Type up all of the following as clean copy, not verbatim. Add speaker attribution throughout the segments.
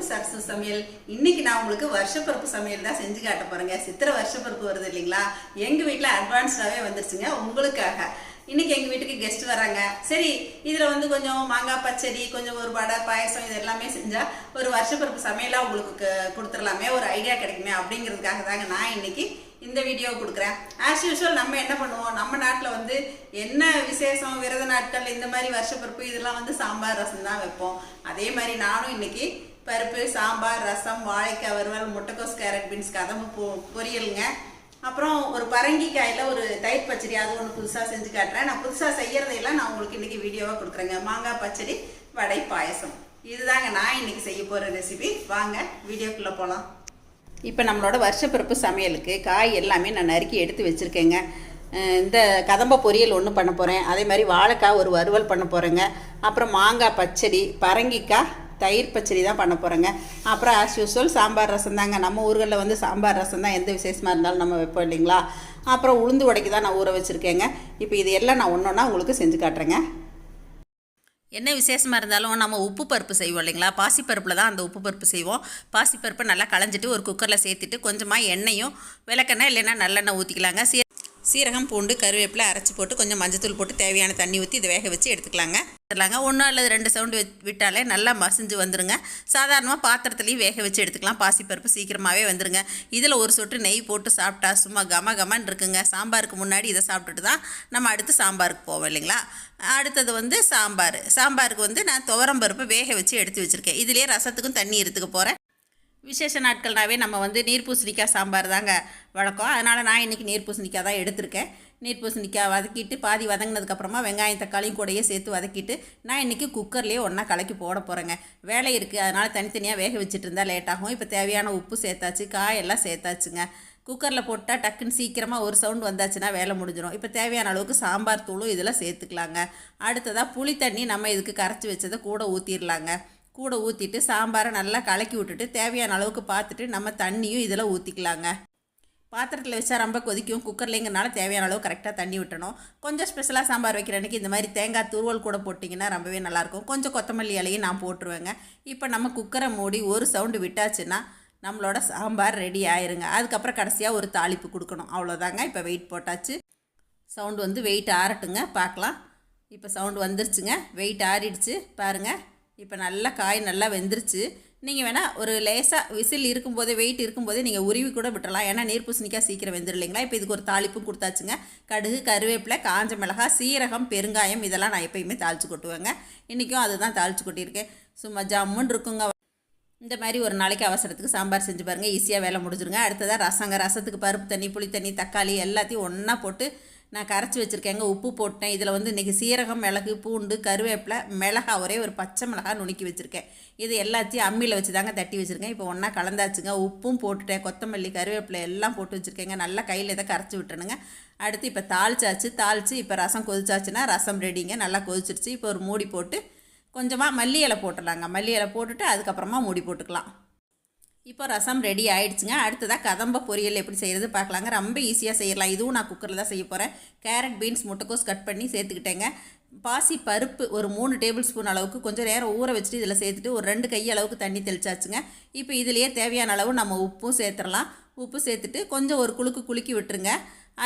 Speaker 1: To Sarasu சமையல். இன்னைக்கு நான் உங்களுக்கு வருஷப்பருப்பு சமையல் தான் செஞ்சு காட்ட போறேங்க. சித்திரை வருஷப்பருப்பு வருது இல்லைங்களா? எங்க வீட்டில் அட்வான்ஸ்டாவே வந்துருச்சுங்க உங்களுக்காக. இன்னைக்கு எங்க வீட்டுக்கு கெஸ்ட் வராங்க. சரி, இதுல கொஞ்சம் மாங்காய் பச்சடி, கொஞ்சம் ஒரு வடை பாயசம், இது எல்லாமே செஞ்சா ஒரு வருஷப்பருப்பு சமையலா உங்களுக்கு கொடுத்துடலாமே, ஒரு ஐடியா கிடைக்குமே அப்படிங்கிறதுக்காக தாங்க நான் இன்னைக்கு இந்த வீடியோ கொடுக்குறேன். ஆஸ் யூஷுவல் நம்ம என்ன பண்ணுவோம், நம்ம நாட்டில் என்ன விசேஷம், விரத நாட்கள், இந்த மாதிரி வருஷப்பருப்பு இதெல்லாம் சாம்பார் ரசம் தான் வைப்போம். அதே மாதிரி நானும் இன்னைக்கு பருப்பு சாம்பார் ரசம் வாழைக்காய் வறுவல் முட்டைக்கோஸ் கேரட் பீன்ஸ் கதம்பு பொரியலுங்க. அப்புறம் ஒரு பரங்கிக்காயில் ஒரு தயிர் பச்சடி, அது ஒன்று புதுசாக செஞ்சு காட்டுறேன். நான் புதுசாக செய்யறதையெல்லாம் நான் உங்களுக்கு இன்னைக்கு வீடியோவாக கொடுக்குறேங்க. மாங்காய் பச்சடி வடை பாயசம் இதுதாங்க நான் இன்னைக்கு செய்ய போகிற ரெசிபி. வாங்க வீடியோக்குள்ளே போகலாம். இப்போ நம்மளோட வருஷப்பருப்பு சமையலுக்கு காய் எல்லாமே நான் நறுக்கி எடுத்து வச்சுருக்கேங்க. இந்த கதம்ப பொரியல் ஒன்று பண்ண போகிறேன். அதே மாதிரி வாழைக்காய் ஒரு வறுவல் பண்ண போகிறேங்க. அப்புறம் மாங்காய் பச்சடி, பரங்கிக்காய் தயிர் பச்சடி தான் பண்ண போகிறேங்க. அப்புறம் ஆஸ் யூஸ்வல் சாம்பார் ரசம் தாங்க. நம்ம ஊர்களில் சாம்பார் ரசம் தான் எந்த விசேஷமாக இருந்தாலும் நம்ம வைப்போம் இல்லைங்களா? அப்புறம் உளுந்து வடைக்கு தான் நான் ஊற வச்சுருக்கேங்க. இப்போ இது எல்லாம் நான் ஒன்று ஒன்றா உங்களுக்கு செஞ்சு காட்டுறேங்க. என்ன விசேஷமாக இருந்தாலும் நம்ம உப்பு பருப்பு செய்வோம் இல்லைங்களா? பாசிப்பருப்பில் தான் அந்த உப்பு பருப்பு செய்வோம். பாசிப்பருப்பை நல்லா களைஞ்சிட்டு ஒரு குக்கரில் சேர்த்துட்டு கொஞ்சமாக எண்ணெயும் விளக்கெண்ணெய் இல்லைன்னா நல்லெண்ணெய் ஊற்றிக்கலாங்க. சீரகம் பூண்டு கருவேப்பிலை அரைச்சி போட்டு கொஞ்சம் மஞ்சத்தூள் போட்டு தேவையான தண்ணி ஊற்றி இதை வேக வச்சு எடுத்துக்கலாங்க. ஒன்று அல்லது 2 சவுண்டு விட்டாலே நல்லா மசிஞ்சு வந்துடுங்க. சாதாரணமாக பாத்திரத்துலேயும் வேக வச்சு எடுத்துக்கலாம். பாசிப்பருப்பு சீக்கிரமாகவே வந்துடுங்க. இதில் ஒரு சொட்டு நெய் போட்டு சாப்பிட்டா சும்மா கமன்னு இருக்குங்க. சாம்பாருக்கு முன்னாடி இதை சாப்பிட்டுட்டு தான் நம்ம அடுத்து சாம்பாருக்கு போவோம் இல்லைங்களா? அடுத்தது சாம்பாருக்கு நான் துவரம் பருப்பு வேக வச்சு எடுத்து வச்சுருக்கேன். இதிலே ரசத்துக்கும் தண்ணி எடுத்துக்க போகிறேன். விசேஷ நாட்கள்னாவே நம்ம நீர் பூசணிக்காய் சாம்பார் தாங்க வழக்கம். அதனால் நான் இன்றைக்கி நீர் பூசணிக்காய் தான் எடுத்திருக்கேன். நீர் பூசணிக்காய் வதக்கிட்டு பாதி வதங்கினதுக்கப்புறமா வெங்காயம் தக்காளியும் கூடையே சேர்த்து வதக்கிட்டு நான் இன்றைக்கி குக்கர்லேயே ஒன்றா கலக்கி போட போகிறேங்க. வேலை இருக்குது, அதனால் தனித்தனியாக வேக வச்சுட்டு இருந்தால் லேட்டாகும். இப்போ தேவையான உப்பு சேர்த்தாச்சு, காயெல்லாம் சேர்த்தாச்சுங்க. குக்கரில் போட்டால் டக்குன்னு சீக்கிரமாக ஒரு சவுண்டு வந்தாச்சுன்னா வேலை முடிஞ்சிடும். இப்போ தேவையான அளவுக்கு சாம்பார் தூளும் இதில் சேர்த்துக்கலாங்க. அடுத்ததாக புளி தண்ணி நம்ம இதுக்கு கரைச்சி வச்சதை கூட ஊற்றிடலாங்க. கூட ஊற்றிட்டு சாம்பாரை நல்லா கலக்கி விட்டுட்டு தேவையான அளவுக்கு பார்த்துட்டு நம்ம தண்ணியும் இதில் ஊற்றிக்கலாங்க. பாத்திரத்தில் வச்சா ரொம்ப கொதிக்கும். குக்கர்லேங்கிறனால தேவையான அளவு கரெக்டாக தண்ணி விட்டணும். கொஞ்சம் ஸ்பெஷலாக சாம்பார் வைக்கிற அன்றைக்கி இந்த மாதிரி தேங்காய் துருவல் கூட போட்டிங்கன்னா ரொம்பவே நல்லாயிருக்கும். கொஞ்சம் கொத்தமல்லி இலையும் நான் போட்டுருவேங்க. இப்போ நம்ம குக்கரை மூடி ஒரு சவுண்டு விட்டாச்சுன்னா நம்மளோட சாம்பார் ரெடி ஆயிருங்க. அதுக்கப்புறம் கடைசியாக ஒரு தாளிப்பு கொடுக்கணும். அவ்வளோதாங்க. இப்போ வெயிட் போட்டாச்சு. சவுண்டு வெயிட் ஆறட்டுங்க, பார்க்கலாம். இப்போ சவுண்டு வந்துருச்சுங்க, வெயிட் ஆறிடுச்சு பாருங்கள். இப்போ நல்லா காய் நல்லா வெந்துருச்சு. நீங்கள் வேணால் ஒரு லேசாக விசில் இருக்கும்போதே வெயிட் இருக்கும்போதே நீங்கள் உருவி கூட விட்டுறலாம். ஏன்னா நீர் பூசணிக்காய் சீக்கிரம் வெந்துடும் இல்லைங்களா? இப்போ இதுக்கு ஒரு தாளிப்பும் கொடுத்தாச்சுங்க. கடுகு கருவேப்பிலை காஞ்ச மிளகாய் சீரகம் பெருங்காயம் இதெல்லாம் நான் எப்பயுமே தாளித்து கொட்டுவேங்க. இன்றைக்கும் அதுதான் தாளித்து கொட்டியிருக்கேன். சும்மா ஜம்முன்னு இருக்குங்க. இந்த மாதிரி ஒரு நாளைக்கு அவசரத்துக்கு சாம்பார் செஞ்சு பாருங்கள், ஈஸியாக வேலை முடிஞ்சிருங்க. அடுத்ததாக ரசத்துக்கு பருப்பு தண்ணி புளி தண்ணி தக்காளி எல்லாத்தையும் ஒன்றா போட்டு நான் கரைச்சி வச்சுருக்கேங்க. உப்பு போட்டேன். இதில் இன்றைக்கி சீரகம் மிளகு பூண்டு கருவேப்பிலை மிளகா ஒரே ஒரு பச்சை மிளகா நுணுக்கி வச்சுருக்கேன். இது எல்லாத்தையும் அம்மியில் வச்சு தாங்க தட்டி வச்சுருக்கேன். இப்போ ஒன்றா கலந்தாச்சுங்க. உப்பும் போட்டுட்டேன், கொத்தமல்லி கருவேப்பிலை எல்லாம் போட்டு வச்சுருக்கேங்க. நல்லா கையில் இதை கரைச்சி விட்டுணுங்க. அடுத்து இப்போ தாளித்து இப்போ ரசம் கொதிச்சாச்சுன்னா ரசம் ரெடிங்க. நல்லா கொதிச்சிருச்சு. இப்போ ஒரு மூடி போட்டு கொஞ்சமாக மல்லி இலை போட்டுடலாங்க. மல்லி இலை போட்டுட்டு அதுக்கப்புறமா மூடி போட்டுக்கலாம். இப்போ ரசம் ரெடி ஆகிடுச்சுங்க. அடுத்ததாக கதம்ப பொரியல் எப்படி செய்கிறது பார்க்கலாங்க. ரொம்ப ஈஸியாக செய்யலாம். இதுவும் நான் குக்கரில் தான் செய்ய போகிறேன். கேரட் பீன்ஸ் முட்டைக்கோஸ் கட் பண்ணி சேர்த்துக்கிட்டேங்க. பாசி பருப்பு ஒரு 3 டேபிள் ஸ்பூன் அளவுக்கு கொஞ்சம் நேரம் ஊற வச்சுட்டு இதில் சேர்த்துட்டு ஒரு 2 கை அளவுக்கு தண்ணி தெளிச்சாச்சுங்க. இப்போ இதிலேயே தேவையான அளவு நம்ம உப்பும் சேர்த்துடலாம். உப்பு சேர்த்துட்டு கொஞ்சம் ஒரு குலுக்கி விட்டுருங்க.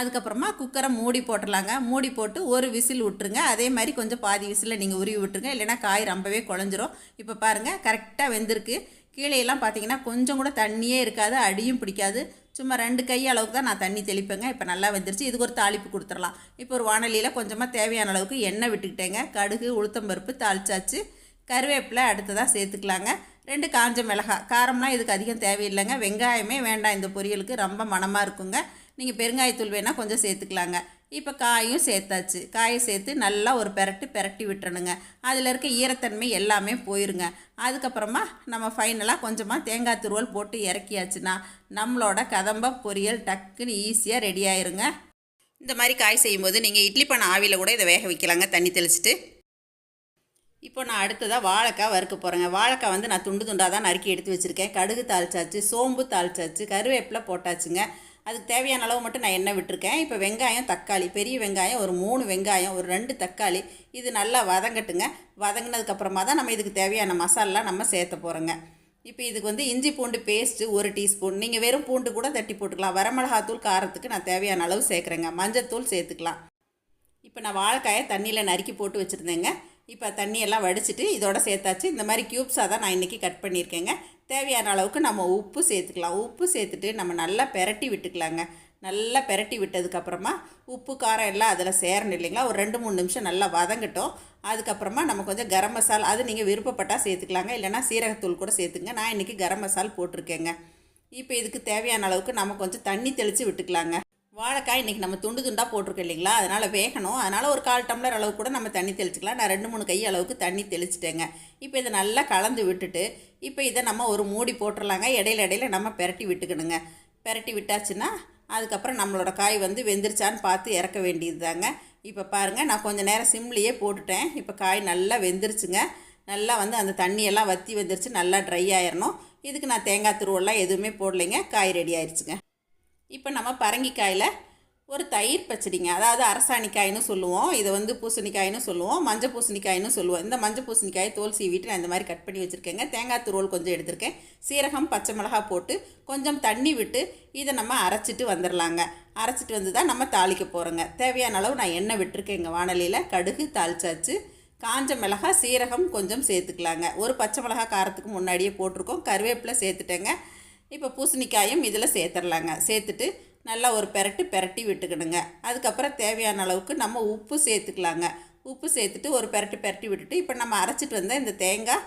Speaker 1: அதுக்கப்புறமா குக்கரை மூடி போட்டுடலாங்க. மூடி போட்டு ஒரு விசில் விட்டுருங்க. அதே மாதிரி கொஞ்சம் பாதி விசிலில் நீங்கள் உருவி விட்டுருங்க, இல்லைனா காய் ரொம்பவே குழஞ்சிரும். இப்போ பாருங்கள் கரெக்டாக வெந்திருக்கு. கீழேயெல்லாம் பார்த்தீங்கன்னா கொஞ்சம் கூட தண்ணியே இருக்காது, அடியும் பிடிக்காது. சும்மா 2 கை அளவுக்கு தான் நான் தண்ணி தெளிப்பேங்க. இப்போ நல்லா வெந்துருச்சு. இதுக்கு ஒரு தாளிப்பு கொடுத்துடலாம். இப்போ ஒரு வானலியில் கொஞ்சமாக தேவையான அளவுக்கு எண்ணெய் விட்டுக்கிட்டேங்க. கடுகு உளுத்தம்பருப்பு தாளிச்சாச்சு. கருவேப்பிலை அடுத்ததாக சேர்த்துக்கலாங்க. 2 காஞ்ச மிளகாய். காரம்லாம் இதுக்கு அதிகம் தேவையில்லைங்க. வெங்காயமே வேண்டாம், இந்த பொரியலுக்கு ரொம்ப மணமாக இருக்குங்க. நீங்கள் பெருங்காயத்தூள் வேணால் கொஞ்சம் சேர்த்துக்கலாங்க. இப்போ காயும் சேர்த்தாச்சு. காயை சேர்த்து நல்லா ஒரு பெரட்டி விட்டுறணுங்க. அதில் இருக்க ஈரத்தன்மை எல்லாமே போயிருங்க. அதுக்கப்புறமா நம்ம ஃபைனலாக கொஞ்சமாக தேங்காய் துருவல் போட்டு இறக்கியாச்சுன்னா நம்மளோட கதம்ப பொரியல் டக்குன்னு ஈஸியாக ரெடி ஆயிருங்க. இந்த மாதிரி காய் செய்யும்போது நீங்கள் இட்லி பண்ண ஆவியில் கூட இதை வேக வைக்கலாங்க, தண்ணி தெளிச்சிட்டு. இப்போ நான் அடுத்ததாக வாழைக்காய் வறுக்க போகிறேங்க. வாழைக்காய் நான் துண்டு துண்டாக தான் நறுக்கி எடுத்து வச்சுருக்கேன். கடுகு தாளிச்சாச்சு, சோம்பு தாளிச்சாச்சு, கருவேப்பிலை போட்டாச்சுங்க. அதுக்கு தேவையான அளவு மட்டும் நான் எண்ணெய் விட்டுருக்கேன். இப்போ வெங்காயம் தக்காளி, பெரிய வெங்காயம் ஒரு 3 வெங்காயம் ஒரு 2 தக்காளி இது நல்லா வதங்கட்டுங்க. வதங்கினதுக்கப்புறமா தான் நம்ம இதுக்கு தேவையான மசாலா நம்ம சேர்த்த போகிறோங்க. இப்போ இதுக்கு வந்து இஞ்சி பூண்டு பேஸ்ட்டு 1 டீஸ்பூன், நீங்கள் வெறும் பூண்டு கூட தட்டி போட்டுக்கலாம். வரமிளகாத்தூள் காரத்துக்கு நான் தேவையான அளவு சேர்க்குறேங்க. மஞ்சத்தூள் சேர்த்துக்கலாம். இப்போ நான் வாழைக்காயை தண்ணியில் நறுக்கி போட்டு வச்சுருந்தேங்க. இப்போ தண்ணியெல்லாம் வடிச்சிட்டு இதோட சேர்த்தாச்சு. இந்த மாதிரி க்யூப்ஸாக தான் நான் இன்றைக்கி கட் பண்ணியிருக்கேங்க. தேவையான அளவுக்கு நம்ம உப்பு சேர்த்துக்கலாம். உப்பு சேர்த்துட்டு நம்ம நல்லா பெரட்டி விட்டுக்கலாங்க. நல்லா பெரட்டி விட்டதுக்கப்புறமா உப்பு காரம் எல்லாம் அதில் சேரணும் இல்லைங்களா, ஒரு 2-3 நிமிஷம் நல்லா வதங்கட்டும். அதுக்கப்புறமா நம்ம கொஞ்சம் கரம் மசாலா, அது நீங்கள் விருப்பப்பட்டால் சேர்த்துக்கலாங்க, இல்லைனா சீரகத்தூள் கூட சேர்த்துங்க. நான் இன்றைக்கி கரம் மசாலா போட்டிருக்கேங்க. இப்போ இதுக்கு தேவையான அளவுக்கு நம்ம கொஞ்சம் தண்ணி தெளித்து விட்டுக்கலாங்க. வாழைக்காய் இன்றைக்கி நம்ம துண்டு துண்டாக போட்டிருக்கோம் இல்லைங்களா, அதனால் வேகணும். அதனால் ஒரு 1/4 டம்ளர் அளவு கூட நம்ம தண்ணி தெளிச்சிக்கலாம். நான் 2-3 கை அளவுக்கு தண்ணி தெளிச்சிட்டேங்க. இப்போ இதை நல்லா கலந்து விட்டுட்டு இப்போ இதை நம்ம ஒரு மூடி போட்டுடலாங்க. இடையில நம்ம பெரட்டி விட்டுக்கணுங்க. பெரட்டி விட்டாச்சுன்னா அதுக்கப்புறம் நம்மளோட காய் வந்து வெந்துருச்சான்னு பார்த்து இறக்க வேண்டியது தாங்க. இப்போ பாருங்கள், நான் கொஞ்சம் நேரம் சிம்லேயே போட்டுட்டேன். இப்போ காய் நல்லா வெந்துருச்சுங்க. நல்லா வந்து அந்த தண்ணியெல்லாம் வற்றி வந்துருச்சு. நல்லா ட்ரை ஆயிடணும். இதுக்கு நான் தேங்காய் துருவெல்லாம் எதுவுமே போடலைங்க. காய் ரெடி ஆயிடுச்சுங்க. இப்போ நம்ம பரங்கிக்காயில் ஒரு தயிர் பச்சடிங்க, அதாவது அரசாணிக்காய்னு சொல்லுவோம், இதை வந்து பூசணிக்காய்னு சொல்லுவோம், மஞ்சள் பூசணிக்காய்னு சொல்லுவோம். இந்த மஞ்சள் பூசணிக்காயை தோல் சீவிட்டு நான் இந்த மாதிரி கட் பண்ணி வச்சுருக்கேங்க. தேங்காய் துருவல் கொஞ்சம் எடுத்திருக்கேன். சீரகம், பச்சை மிளகா போட்டு கொஞ்சம் தண்ணி விட்டு இதை நம்ம அரைச்சிட்டு வந்துடலாங்க. அரைச்சிட்டு வந்து தான் நம்ம தாளிக்க போகிறோங்க. தேவையான அளவு நான் எண்ணெய் விட்டுருக்கேங்க. வாணலியில் கடுகு தாளிச்சாச்சு. காஞ்ச மிளகா, சீரகம் கொஞ்சம் சேர்த்துக்கலாங்க. ஒரு பச்சை மிளகா காரத்துக்கு முன்னாடியே போட்டிருக்கோம். கருவேப்பிலை சேர்த்துட்டேங்க. இப்போ பூசணிக்காயும் இதில் சேர்த்துடலாங்க. சேர்த்துட்டு நல்லா ஒரு பெரட்டி விட்டுக்கணுங்க. அதுக்கப்புறம் தேவையான அளவுக்கு நம்ம உப்பு சேர்த்துக்கலாங்க. உப்பு சேர்த்துட்டு ஒரு பெரட்டி விட்டுட்டு இப்போ நம்ம அரைச்சிட்டு வந்த இந்த தேங்காய்,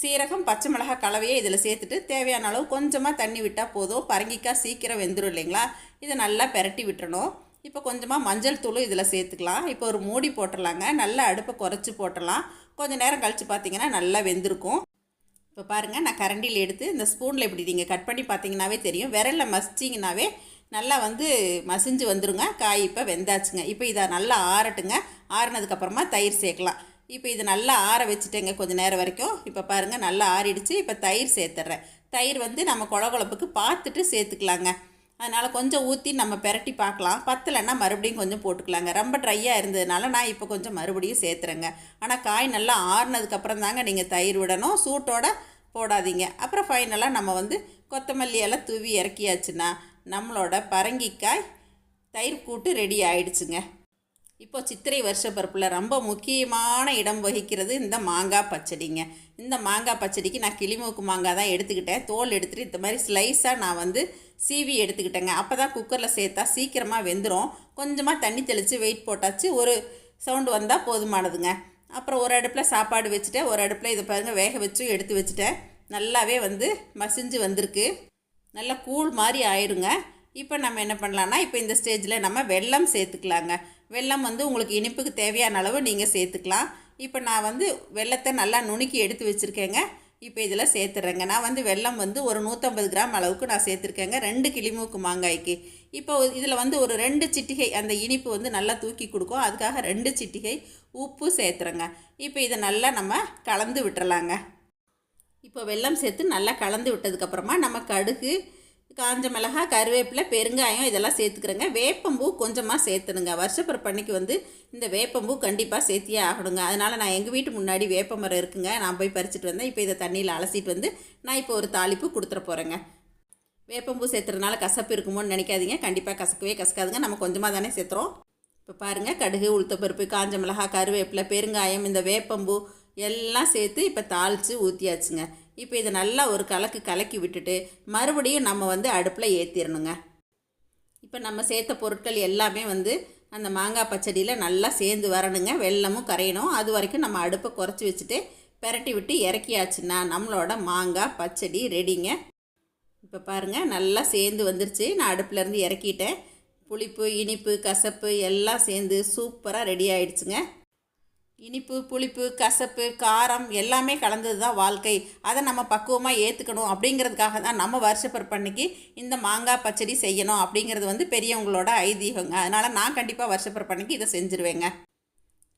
Speaker 1: சீரகம், பச்சை மிளகாய் கலவையே இதில் சேர்த்துட்டு தேவையான அளவு கொஞ்சமாக தண்ணி விட்டால் போதும். பரங்கிக்காய் சீக்கிரம் வெந்துடும் இல்லைங்களா. இதை நல்லா பெரட்டி விட்டுறணும். இப்போ கொஞ்சமாக மஞ்சள் தூளும் இதில் சேர்த்துக்கலாம். இப்போ ஒரு மூடி போட்டுடலாங்க. நல்லா அடுப்பை குறைச்சி போட்டுடலாம். கொஞ்சம் நேரம் கழித்து பார்த்திங்கன்னா நல்லா வெந்திருக்கும். இப்போ பாருங்கள், நான் கரண்டியில் எடுத்து இந்த ஸ்பூனில் இப்படி நீங்கள் கட் பண்ணி பார்த்தீங்கன்னாவே தெரியும். விரலில் மசிச்சிங்கனாவே நல்லா வந்து மசிஞ்சு வந்துருங்க. காய் இப்போ வெந்தாச்சுங்க. இப்போ இதை நல்லா ஆறட்டுங்க. ஆறினதுக்கப்புறமா தயிர் சேர்க்கலாம். இப்போ இது நல்லா ஆற வச்சுட்டேங்க கொஞ்சம் நேரம் வரைக்கும். இப்போ பாருங்கள், நல்லா ஆறிடுச்சு. இப்போ தயிர் சேர்த்துட்றேன். தயிர் வந்து நம்ம குழகுழப்புக்கு பார்த்துட்டு சேர்த்துக்கலாங்க. அதனால் கொஞ்சம் ஊற்றி நம்ம பெரட்டி பார்க்கலாம். பத்தலைன்னா மறுபடியும் கொஞ்சம் போட்டுக்கலாங்க. ரொம்ப ட்ரையாக இருந்ததுனால நான் இப்போ கொஞ்சம் மறுபடியும் சேர்த்துறேங்க. ஆனால் காய் நல்லா ஆறுனதுக்கப்புறம் தாங்க நீங்கள் தயிர் விடணும். சூட்டோட போடாதீங்க. அப்புறம் ஃபைனலாக நம்ம வந்து கொத்தமல்லி எல்லாம் தூவி இறக்கியாச்சுன்னா நம்மளோட பரங்கிக்காய் தயிர் கூட்டு ரெடி ஆயிடுச்சுங்க. இப்போ சித்திரை வருஷ பருப்பில் ரொம்ப முக்கியமான இடம் வகிக்கிறது இந்த மாங்காய் பச்சடிங்க. இந்த மாங்காய் பச்சடிக்கு நான் கிளிமூக்கு மாங்காய் தான் எடுத்துக்கிட்டேன். தோல் எடுத்துகிட்டு இந்த மாதிரி ஸ்லைஸாக நான் வந்து சீவி எடுத்துக்கிட்டேங்க. அப்போ தான் குக்கரில் சேர்த்தா சீக்கிரமாக வெந்துடும். கொஞ்சமாக தண்ணி தெளித்து வெயிட் போட்டாச்சு. ஒரு சவுண்டு வந்தால் போதுமானதுங்க. அப்புறம் ஒரு அடுப்பில் சாப்பாடு வச்சுட்டேன். ஒரு அடுப்பில் இதை பாருங்கள் வேக வச்சு எடுத்து வச்சுட்டேன். நல்லாவே வந்து மசிஞ்சு வந்திருக்கு. நல்லா கூழ் மாதிரி ஆயிருங்க. இப்போ நம்ம என்ன பண்ணலான்னா, இப்போ இந்த ஸ்டேஜில் நம்ம வெல்லம் சேர்த்துக்கலாங்க. வெல்லம் வந்து உங்களுக்கு இனிப்புக்கு தேவையான அளவு நீங்கள் சேர்த்துக்கலாம். இப்போ நான் வந்து வெல்லத்தை நல்லா நுணுக்கி எடுத்து வச்சுருக்கேங்க. இப்போ இதில் சேர்த்துறேங்க. நான் வந்து வெல்லம் வந்து ஒரு 150 கிராம் அளவுக்கு நான் சேர்த்துருக்கேங்க 2 கிளிமூக்கு மாங்காய்க்கு. இப்போ இதில் வந்து ஒரு 2 சிட்டிகை அந்த இனிப்பு வந்து நல்லா தூக்கி கொடுக்கும். அதுக்காக 2 சிட்டிகை உப்பு சேர்த்துறேங்க. இப்போ இதை நல்லா நம்ம கலந்து விட்டுறலாங்க. இப்போ வெல்லம் சேர்த்து நல்லா கலந்து விட்டதுக்கப்புறமா நம்ம கடுகு, காஞ்ச மிளகாய், கருவேப்பிலை, பெருங்காயம் இதெல்லாம் சேர்த்துக்கிறேங்க. வேப்பம்பூ கொஞ்சமாக சேர்த்துணுங்க. வருஷப்பருப்பு அன்னைக்கு வந்து இந்த வேப்பம்பூ கண்டிப்பாக சேர்த்தியே ஆகணுங்க. அதனால் நான் எங்கள் வீட்டு முன்னாடி வேப்ப மரம் இருக்குங்க. நான் போய் பறிச்சுட்டு வந்தேன். இப்போ இதை தண்ணியில் அலசிட்டு வந்து நான் இப்போ ஒரு தாளிப்பு கொடுத்துட போகிறேங்க. வேப்பம்பூ சேர்த்துறதுனால கசப்பு இருக்குமோன்னு நினைக்காதீங்க. கண்டிப்பாக கசக்கவே கசக்காதுங்க. நம்ம கொஞ்சமாக தானே சேர்த்துறோம். இப்போ பாருங்கள், கடுகு, உளுத்தப்பருப்பு, காஞ்ச மிளகாய், கருவேப்பிலை, பெருங்காயம், இந்த வேப்பம்பூ எல்லாம் சேர்த்து இப்போ தாளித்து ஊற்றியாச்சுங்க. இப்போ இதை நல்லா ஒரு கலக்கி விட்டுட்டு மறுபடியும் நம்ம வந்து அடுப்பில் ஏற்றிடணுங்க. இப்போ நம்ம சேர்த்த பொருட்கள் எல்லாமே வந்து அந்த மாங்காய் பச்சடியில் நல்லா சேர்ந்து வரணுங்க. வெல்லமும் கரையணும். அது வரைக்கும் நம்ம அடுப்பை குறைச்சி வச்சுட்டு பெரட்டி விட்டு இறக்கியாச்சுன்னா நம்மளோட மாங்காய் பச்சடி ரெடிங்க. இப்போ பாருங்கள், நல்லா சேர்ந்து வந்துருச்சு. நான் அடுப்புலேருந்து இறக்கிட்டேன். புளிப்பு, இனிப்பு, கசப்பு எல்லாம் சேர்ந்து சூப்பராக ரெடி ஆகிடுச்சுங்க. இனிப்பு, புளிப்பு, கசப்பு, காரம் எல்லாமே கலந்தது தான் வாழ்க்கை. அதை நம்ம பக்குவமாக ஏற்றுக்கணும். அப்படிங்கிறதுக்காக தான் நம்ம வருஷப்பருப்பு அன்னைக்கு இந்த மாங்காய் பச்சடி செய்யணும் அப்படிங்கிறது வந்து பெரியவங்களோட ஐதீகங்க. அதனால் நான் கண்டிப்பாக வருஷப்பருப்பு அன்னைக்கு இதை செஞ்சுருவேங்க.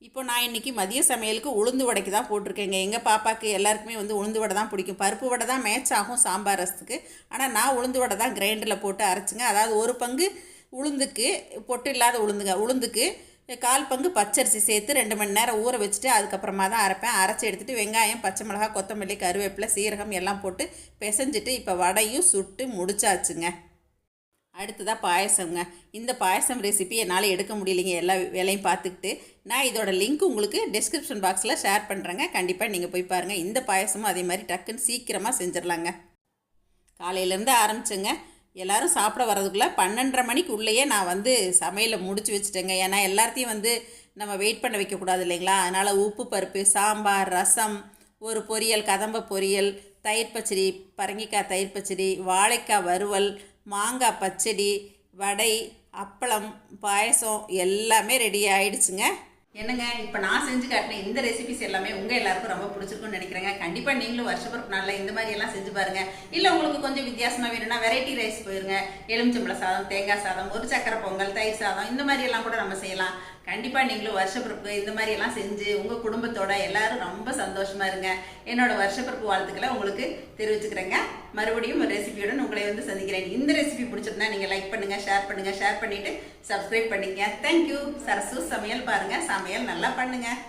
Speaker 1: இப்போ நான் இன்றைக்கி மதிய சமையலுக்கு உளுந்து வடைக்கு தான் போட்டிருக்கேங்க. எங்கள் பாப்பாவுக்கு எல்லாருக்குமே வந்து உளுந்து வடை தான் பிடிக்கும். பருப்பு வடை தான் மேட்ச் ஆகும் சாம்பார் ரசத்துக்கு. ஆனால் நான் உளுந்து வடை தான் கிரைண்டரில் போட்டு அரைச்சிங்க. அதாவது ஒரு பங்கு உளுந்துக்கு, பொட்டு இல்லாத உளுந்துங்க, உளுந்துக்கு 1/4 பங்கு பச்சரிசி சேர்த்து 2 மணி நேரம் ஊற வச்சுட்டு அதுக்கப்புறமா தான் அரைப்பேன். அரைச்சி எடுத்துகிட்டு வெங்காயம், பச்சை மிளகா, கொத்தமல்லி, கருவேப்பிலை, சீரகம் எல்லாம் போட்டு பிசைஞ்சிட்டு இப்போ வடையும் சுட்டு முடிச்சாச்சுங்க. அடுத்ததாக பாயசங்க. இந்த பாயசம் ரெசிபி என்னால் எடுக்க முடியலைங்க எல்லா வேலையும் பார்த்துக்கிட்டு. நான் இதோட லிங்க் உங்களுக்கு டிஸ்கிரிப்ஷன் பாக்ஸில் ஷேர் பண்ணுறேங்க. கண்டிப்பாக நீங்கள் போய் பாருங்கள். இந்த பாயசமும் அதே மாதிரி டக்குன்னு சீக்கிரமாக செஞ்சிடலாங்க. காலையிலேருந்து ஆரம்பிச்சுங்க. எல்லோரும் சாப்பிட வர்றதுக்குள்ளே 12:30 மணிக்கு உள்ளேயே நான் சமையலை முடிச்சு வச்சுட்டேங்க. ஏன்னா எல்லாத்தையும் நம்ம வெயிட் பண்ண வைக்கக்கூடாது இல்லைங்களா. அதனால் உப்பு பருப்பு, சாம்பார், ரசம், ஒரு பொரியல், கதம்ப பொரியல், தயிர் பச்சடி, பரங்கிக்காய் தயிர் பச்சடி, வாழைக்காய் வறுவல், மாங்காய் பச்சடி, வடை, அப்பளம், பாயசம் எல்லாமே ரெடி ஆகிடுச்சுங்க. என்னங்க இப்போ நான் செஞ்சு காட்டினேன் இந்த ரெசிபிஸ் எல்லாமே உங்கள் எல்லாருக்கும் ரொம்ப பிடிச்சிருக்குன்னு நினைக்கிறேங்க. கண்டிப்பாக நீங்களும் வருஷப்பிறப்பு நாளில் இந்த மாதிரி எல்லாம் செஞ்சு பாருங்கள். இல்லை உங்களுக்கு கொஞ்சம் வித்தியாசமாக வேணும்னா வெரைட்டி ரைஸ் போயிருங்க. எலுமிச்சம்பழ சாதம், தேங்காய் சாதம், ஒரு சக்கரை பொங்கல், தயிர் சாதம், இந்த மாதிரி எல்லாம் கூட நம்ம செய்யலாம். கண்டிப்பாக நீங்களும் வருஷப்பிறப்பு இந்த மாதிரி எல்லாம் செஞ்சு உங்கள் குடும்பத்தோட எல்லாரும் ரொம்ப சந்தோஷமாக இருங்க. என்னோட வருஷப்பிறப்பு வாழ்த்துக்களை உங்களுக்கு தெரிவிச்சுக்கிறேங்க. மறுபடியும் ஒரு ரெசிபியுடன் உங்களை சந்திக்கிறேன். இந்த ரெசிபி பிடிச்சிருந்தா நீங்கள் லைக் பண்ணுங்கள், ஷேர் பண்ணிவிட்டு சப்ஸ்கிரைப் பண்ணிக்கங்க. தேங்க்யூ. சரசு சமையல் பாருங்கள், சமையல் நல்லா பண்ணுங்கள்.